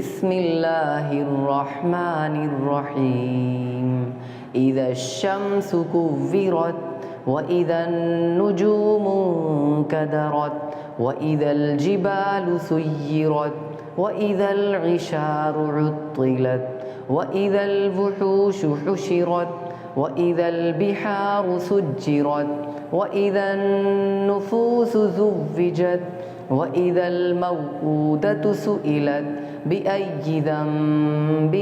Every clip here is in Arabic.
بسم الله الرحمن الرحيم إذا الشمس كورت وإذا النجوم انكدرت وإذا الجبال سيرت وإذا العشار عطلت وإذا الوحوش حشرت وإذا البحار سجرت وإذا النفوس زوجت وإذا الموءودة سئلت بأي ذنب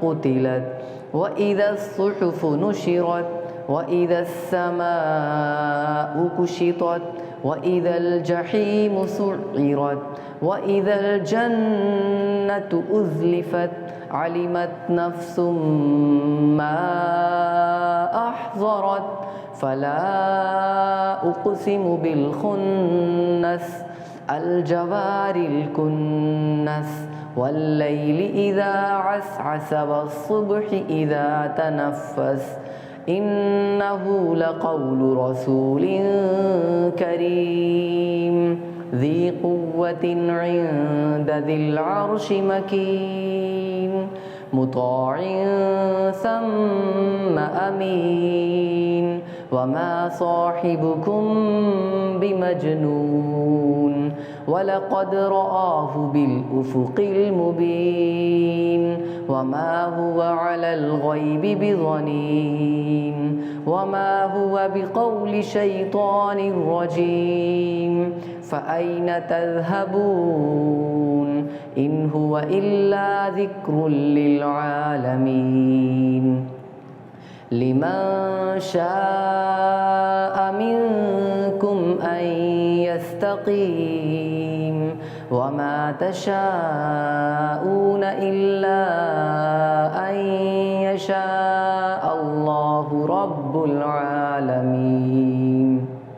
قتلت وإذا الصحف نشرت وإذا السماء كشطت وإذا الجحيم سعرت وإذا الجنة أزلفت علمت نفس ما أحضرت فلا أقسم بالخنس الجوار الكنس والليل إذا عسعس والصبح إذا تنفس إنه لقول رسول كريم ذي قوة عند ذي العرش مكين مطاع ثم أمين وما صاحبكم بمجنون ولقد رآه بالأفق المبين وما هو على الغيب بضنين وما هو بقول شيطان رجيم فأين تذهبون إن هو إلا ذكر للعالمين لمن شاء منكم أن يستقيم وما تشاءون إلا أن يشاء الله رب العالمين.